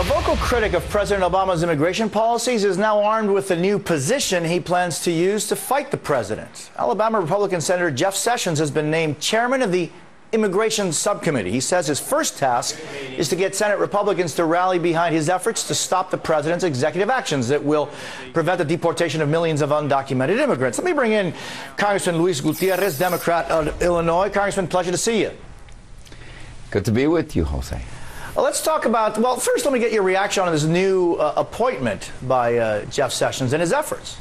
A vocal critic of President Obama's immigration policies is now armed with a new position he plans to use to fight the president. Alabama Republican Senator Jeff Sessions has been named chairman of the Immigration Subcommittee. He says his first task is to get Senate Republicans to rally behind his efforts to stop the president's executive actions that will prevent the deportation of millions of undocumented immigrants. Let me bring in Congressman Luis Gutiérrez, Democrat of Illinois. Congressman, pleasure to see you. Good to be with you, Jose. Let's talk about, well, first let me get your reaction on this new appointment by Jeff Sessions and his efforts.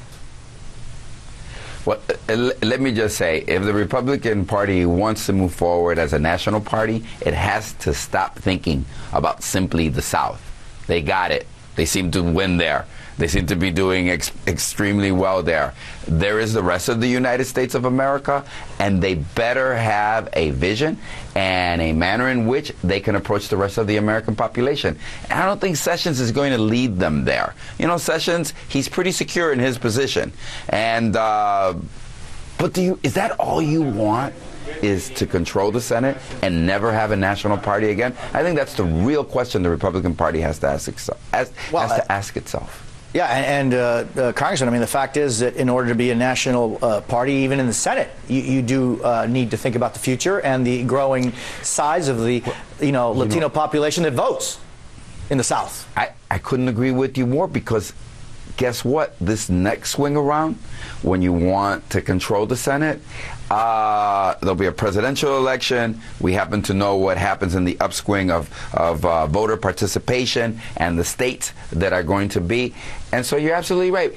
Well, let me just say, if the Republican Party wants to move forward as a national party, it has to stop thinking about simply the South. They got it. They seem to win there. They seem to be doing extremely well there. There is the rest of the United States of America, and they better have a vision and a manner in which they can approach the rest of the American population. And I don't think Sessions is going to lead them there. You know, Sessions, he's pretty secure in his position. And, but is that all you want? Is to control the Senate and never have a national party again? I think that's the real question the Republican Party has to ask itself. Yeah, and Congressman, I mean, the fact is that in order to be a national party, even in the Senate, you do need to think about the future and the growing size of the, Latino population that votes in the South. I couldn't agree with you more, because guess what? This next swing around, when you want to control the Senate, there'll be a presidential election. We happen to know what happens in the upswing of voter participation and the states that are going to be. And so you're absolutely right.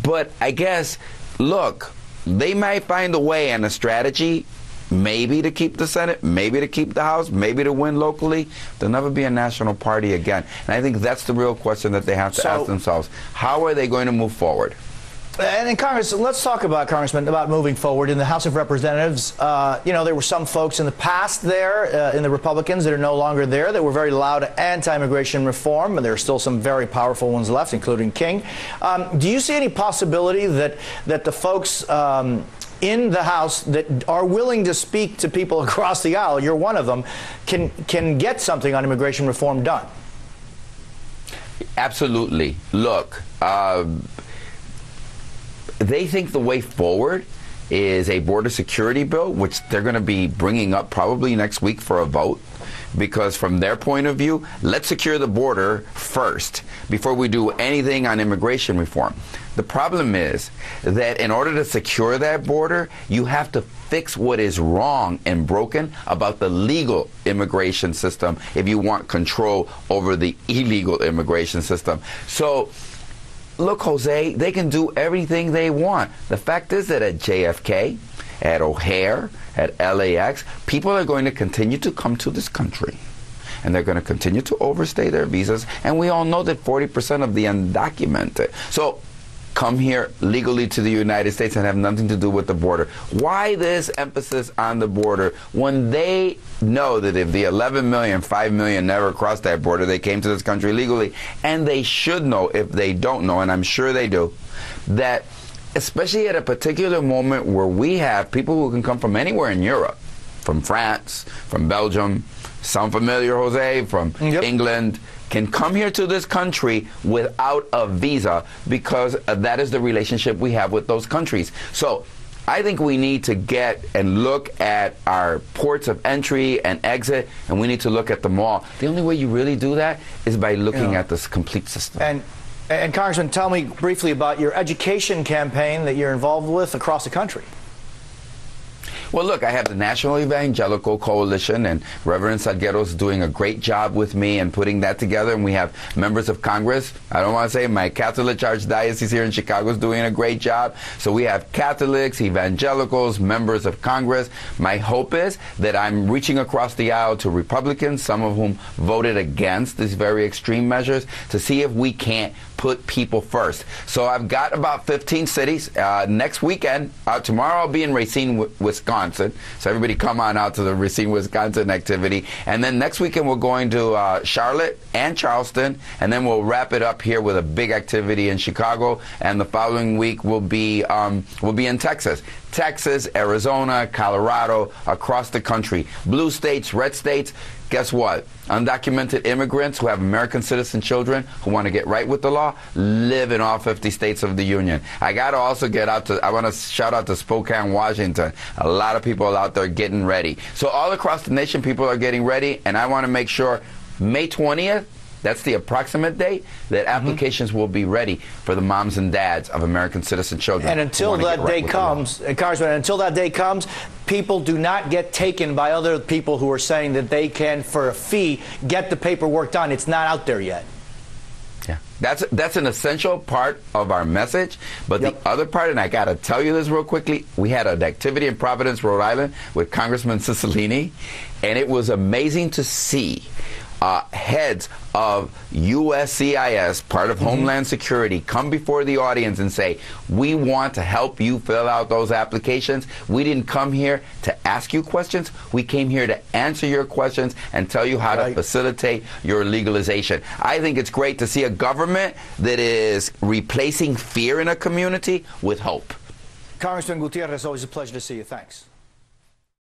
But I guess, look, they might find a way and a strategy, maybe to keep the Senate, maybe to keep the House, maybe to win locally. There'll never be a national party again. And I think that's the real question that they have to ask themselves. How are they going to move forward? And in Congress, let's talk about, Congressman, about moving forward. In the House of Representatives, there were some folks in the past there, in the Republicans, that are no longer there, that were very loud anti-immigration reform, and there are still some very powerful ones left, including King. Do you see any possibility that the folks in the House that are willing to speak to people across the aisle, you're one of them, can get something on immigration reform done? Absolutely. Look, they think the way forward is a border security bill, which they're going to be bringing up probably next week for a vote, because from their point of view, let's secure the border first before we do anything on immigration reform. The problem is that in order to secure that border, you have to fix what is wrong and broken about the legal immigration system if you want control over the illegal immigration system. So, look, Jose, they can do everything they want. The fact is that at JFK, at O'Hare, at LAX, people are going to continue to come to this country. And they're going to continue to overstay their visas. And we all know that 40% of the undocumented. So come here legally to the United States and have nothing to do with the border. Why this emphasis on the border when they know that if the 11 million, 5 million never crossed that border, they came to this country legally? And they should know, if they don't know, and I'm sure they do, that especially at a particular moment where we have people who can come from anywhere in Europe, from France, from Belgium, sound familiar, Jose, from England, can come here to this country without a visa, because that is the relationship we have with those countries. So I think we need to get and look at our ports of entry and exit, and we need to look at them all. The only way you really do that is by looking at this complete system. And Congressman, tell me briefly about your education campaign that you're involved with across the country. Well, look, I have the National Evangelical Coalition, and Reverend Salguero's doing a great job with me and putting that together. And we have members of Congress. I don't want to say my Catholic Archdiocese here in Chicago is doing a great job. So we have Catholics, evangelicals, members of Congress. My hope is that I'm reaching across the aisle to Republicans, some of whom voted against these very extreme measures, to see if we can't put people first. So I've got about 15 cities. Next weekend, tomorrow I'll be in Racine, Wisconsin. So everybody come on out to the Racine, Wisconsin activity. And then next weekend we're going to Charlotte and Charleston. And then we'll wrap it up here with a big activity in Chicago. And the following week we'll be in Texas. Texas, Arizona, Colorado, across the country. Blue states, red states. Guess what? Undocumented immigrants who have American citizen children who want to get right with the law live in all 50 states of the union. I got to also I want to shout out to Spokane, Washington. A lot of people out there getting ready. So all across the nation, people are getting ready, and I want to make sure May 20th, that's the approximate date, that applications will be ready for the moms and dads of American citizen children. And until that day comes, Congressman, until that day comes, people do not get taken by other people who are saying that they can, for a fee, get the paperwork done. It's not out there yet. Yeah, that's an essential part of our message. But the other part, and I got to tell you this real quickly, we had an activity in Providence, Rhode Island with Congressman Cicilline, and it was amazing to see heads of USCIS, part of Homeland Security, come before the audience and say, we want to help you fill out those applications. We didn't come here to ask you questions. We came here to answer your questions and tell you how to facilitate your legalization. I think it's great to see a government that is replacing fear in a community with hope. Congressman Gutierrez, always a pleasure to see you. Thanks.